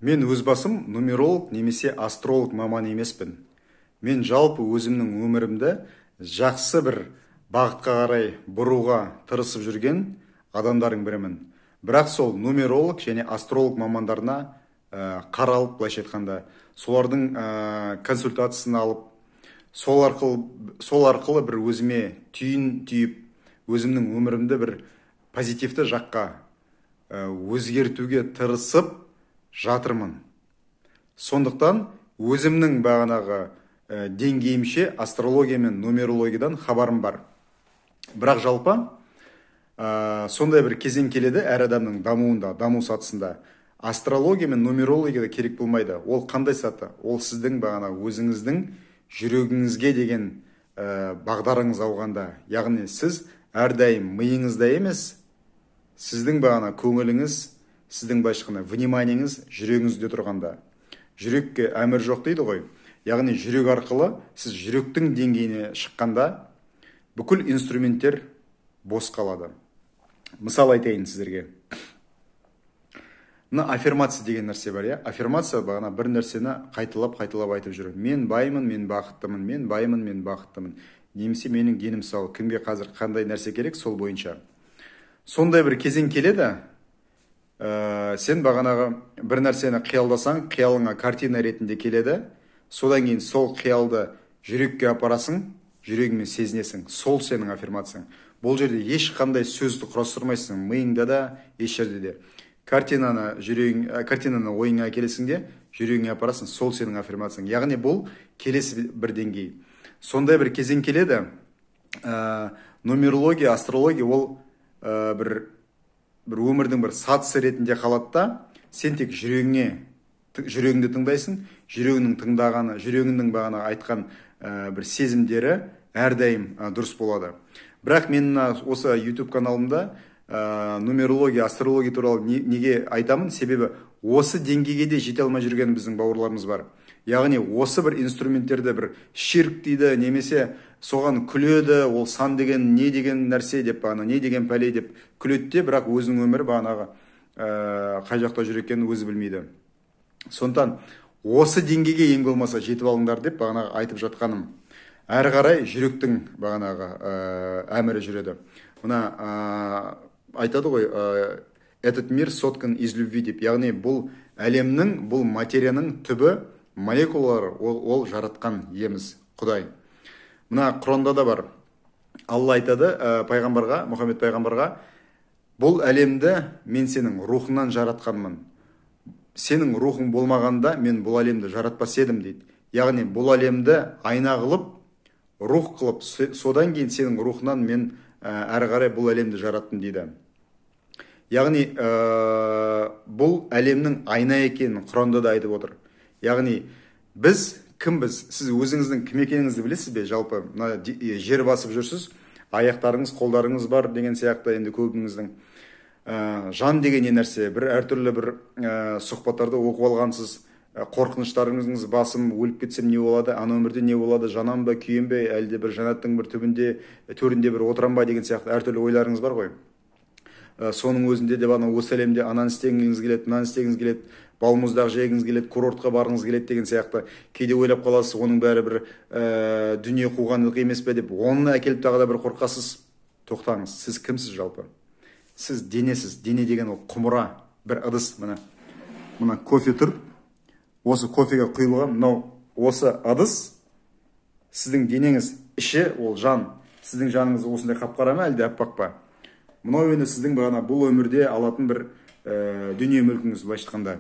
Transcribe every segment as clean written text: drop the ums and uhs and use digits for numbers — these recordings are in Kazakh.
Мен өз басым нумеролог немесе астролог маман емеспін. Мен жалпы өзімнің өмірімді жақсы бір бағытқа қарай бұруға тырысып жүрген адамдардың бірімін. Бірақ сол нумеролог және астролог мамандарына қаралып, былайша айтқанда, солардың консультациясын алып, сол арқылы бір өзіме түйін түйіп, өзімнің өмірімді бір позитивті жаққа өзгертуге тырысып жатырмын. Сондықтан өзімнің бағанағы деңгейімше астрология мен нумерологиядан хабарым бар. Бірақ жалпы сондай бір кезең келеді әр адамның дамуында, даму сатысында. Астрология мен нумерология керек болмайды. Ол қандай саты? Ол сіздің бағанағы өзіңіздің жүрегіңізге деген бағдарыңыз ауғанда. Яғни сіз әрдайым миыңызда емес, сіздің бағана көңіліңіз, сіздің былайша вниманиеңіз жүрегіңізде тұрғанда. Жүрекке әмір жоқ дейді ғой. Яғни жүрек арқылы сіз жүректің деңгейіне шыққанда бүкіл инструменттер бос қалады. Мысал айтайын сіздерге. Мына аффирмация деген нәрсе бар, иә? Аффирмация бағана бір нәрсені қайталап айтып жүру. Мен баймын, мен бақыттымын, мен баймын, мен бақыттымын. Немесе менің денім сау, кімге қазір қандай нәрсе керек, сол бойынша. Сондай бір кезең келеді, сен бағанағы бір нәрсені қиялдасаң, қиялыңа картина ретінде келеді, содан кейін сол қиялды жүрекке апарасың, жүрегіңмен сезінесің, сол сенің аффирмацияң. Бұл жерде ешқандай сөзді құрастырмайсың, миыңда да, еш жерде де. Картинаны ойыңа келесің де, жүрегіңе апарасың, сол сенің аффирмацияң. Яғни бұл келесі бір деңгей. Сондай бір кезең келеді, нумерология, астрология ол бір өмірдің бір сатысы ретінде қалады да, сен тек жүрегіңді тыңдайсың, жүрегіңнің бағана айтқан бір сезімдері әрдайым дұрыс болады. Бірақ мен осы YouTube каналымда нумерология, астрология туралы неге айтамын? Себебі осы деңгейге де жете алмай жүрген біздің бауырларымыз бар. Яғни осы бір инструменттерді бір ширк дейді, немесе соған күледі, ол сан деген не деген нәрсе деп, не деген пәле деп күледі, бірақ өзінің өмірі бағанағы қай жақта жүр екенін өзі білмейді. Сондықтан осы деңгейге ең болмаса жетіп алыңдар деп бағанағы айтып жатқаным. Әрі қарай жүректің бағанағы әмірі жүреді. Мына айтады ғой, этот мир соткан из любви деп. Яғни бұл әлемнің, бұл материяның түбі молекулалар, ол жаратқан иеміз, Құдай. Мына Құранда да бар. Алла айтады пайғамбарға, Мұхаммед пайғамбарға, бұл әлемді мен сенің рухыңнан жаратқанмын. Сенің рухың болмағанда мен бұл әлемді жаратпас едім дейді. Яғни бұл әлемді айна қылып, рух қылып, содан кейін сенің рухынан мен әрі қарай бұл әлемді жараттым дейді. Яғни бұл әлемнің айна екенін Құранда да айтып отыр. Яғни біз кімбіз? Сіз өзіңіздің кім екеніңізді білесіз бе? Жалпы жер басып жүрсіз, аяқтарыңыз, қолдарыңыз бар деген сияқты, енді көбіңіздің. Жан деген не нәрсе? Бір әртүрлі бір сұхбаттарды оқып алғансыз, қорқыныштарыңыз басым, өліп кетсем не болады, ана өмірде не болады, жанам ба, күйем бе, әлде бір жанаттың бір түбінде, төрінде бір отырам ба деген сияқты әртүрлі ойларыңыз бар ғой. Соның өзінде де осы әлемде ананы істегіңіз келеді, мынаны істегіңіз келеді, балмұздақ жегіңіз келеді, курортқа барғыңыз келеді деген сияқты. Кейде ойлап қаласыз, оның бәрі бір дүние қуғандық емес пе деп, оны әкеліп тағы да бір қорқасыз. Тоқтаңыз, сіз кімсіз жалпы? Сіз денесіз. Дене деген ол құмыра, бір ыдыс. Мына кофе тұр. Осы кофеге құйылған, осы ыдыс, сіздің денеңіз іші, ол жан. Сіздің жаныңыз осындай қап-қара ма, әлде аппақ па? Мынау енді сіздің бағана бұл өмірде алатын бір дүние мүлкіңіз, былайша айтқанда.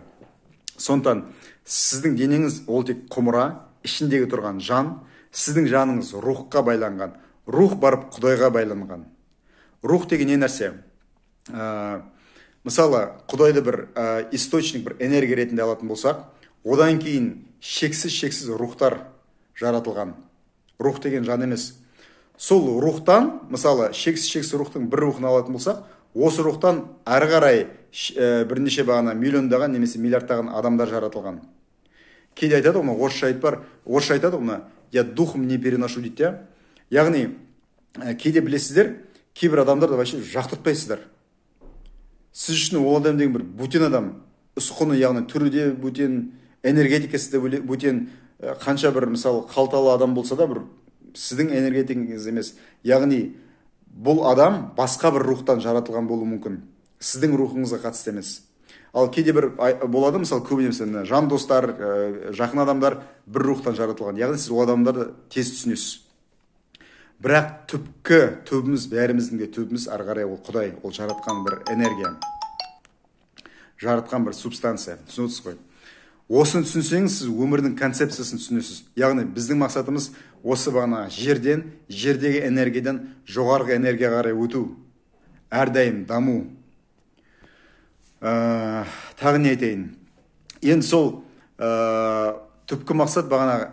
Сондықтан сіздің денеңіз ол тек құмыра, ішіндегі тұрған жан, сіздің жаныңыз рухқа байланған. Рух барып Құдайға байланған. Рух деген не нәрсе? Мысалы, Құдайды бір источник, бір энергия ретінде алатын болсақ, одан кейін шексіз рухтар жаратылған. Рух деген жан емес. Сол рухтан, мысалы, шексіз рухтың бір рухын алатын болсақ, осы рухтан әрі қарай бірнеше бағана миллиондаған немесе миллиардтаған адамдар жаратылған. Кейде айтады ғой, орысша айтады ғой, я духом не переношу дейді. Яғни, кейде білесіздер, кейбір адамдарды вообще жақтыртпайсыздар. Сіз үшін ол адам деген бір бөтен адам. ұсқыны, яғни түрі де бөтен, энергетикасы да бөтен, қанша бір мысалы қалталы адам болса да, бір сіздің энергетикаңыз емес. Яғни бұл адам басқа бір рухтан жаратылған болуы мүмкін, сіздің рухыңызға қатысты емес. Ал кейде бір болады, мысалы көбіне мысалы жан достар, жақын адамдар бір рухтан жаратылған, яғни сіз ол адамдарды тез түсінесіз. Бірақ түбіміз, бәріміздің де түбіміз ары қарай ол Құдай, ол жаратқан бір энергия, жаратқан бір субстанция, түсініп отырсыз ғой. Осыны түсінсеңіз, сіз өмірдің концепциясын түсінесіз. Яғни біздің мақсатымыз осы бағана жерден, жердегі энергиядан жоғарғы энергияға қарай өту, әрдайым даму. Тағы не айтайын? Енді сол түпкі мақсат бағана,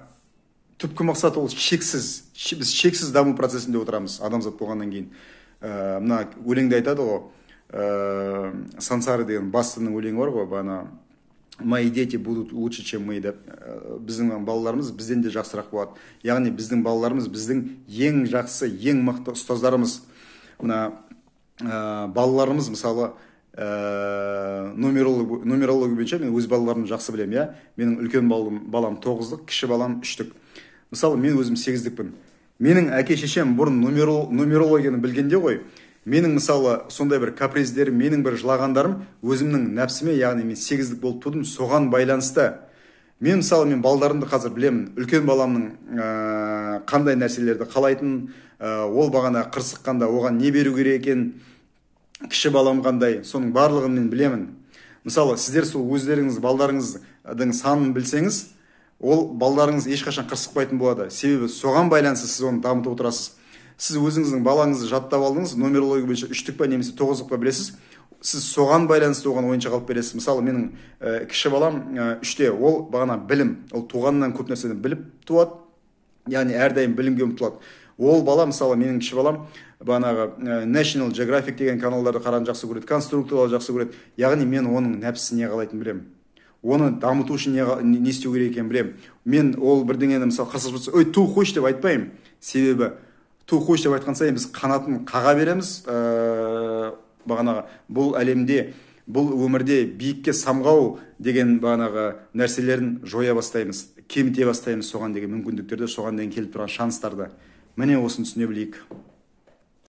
түпкі мақсат ол шексіз. Біз шексіз даму процесінде отырамыз адамзат болғаннан кейін. Мына өлеңде айтады ғой, Сансары деген бастының өлеңі бар ғой, бағана мои дети будут лучше, чем мы, деп. Біздің балаларымыз бізден де жақсырақ болады. Яғни біздің балаларымыз біздің ең жақсы, ең мықты ұстаздарымыз. Мына балаларымыз мысалы нумерология бойынша мен өз балаларымды жақсы білемін, иә. Менің үлкен балам 9-дық, кіші балам 3-дік. Мысалы мен өзім 8-дікпін. Менің әке-шешем бұрын нумерологияны білгенде ғой, менің мысалы сондай бір каприздерім, менің бір жылағандарым өзімнің нәпсіме, яғни мен 8-дік болып тудым, соған байланысты. Мен мысалы мен балдарымды қазір білемін, үлкен баламның қандай нәрселерді қалайтын, ол бағана қырсыққанда оған не беру керек екен, кіші балам қандай, соның барлығын мен білемін. Мысалы сіздер сол өздеріңіз балдарыңыздың санын білсеңіз, ол балдарыңыз ешқашан қырсықпайтын болады. Себебі соған байланысты сіз оны дамытып отырасыз. Сіз өзіңіздің балаңызды жаттап алдыңыз, нумерология бойынша 3-дік па немесе 9-дық па білесіз. Сіз соған байланысты оған ойыншық алып бересіз. Мысалы менің кіші балам 3-те, ол бағана білім, ол туғаннан көп нәрсені біліп туады, яғни әрдайым білімге ұмтылады. Ол бала, мысалы менің кіші балам бағанағы National Geographic деген каналдарды қарауды жақсы көреді, конструкторларды жақсы көреді. Яғни мен оның нәпсісін не қалайтынын білемін. Оны дамыту үшін не істеу керек екенін білемін. Мен ол бірдеңені мысалы қырсығып жатса, ой, ту қойшы деп айтпаймын. Себебі ту қойшы деп айтқан сайын біз қанатын қаға береміз. Бағанағы бұл әлемде, бұл өмірде биікке самғау деген бағанағы нәрселерін жоя бастаймыз, кеміте бастаймыз, соған деген мүмкіндіктерді, соған деген келіп тұрған шанстарды. Міне осыны түсіне білейік.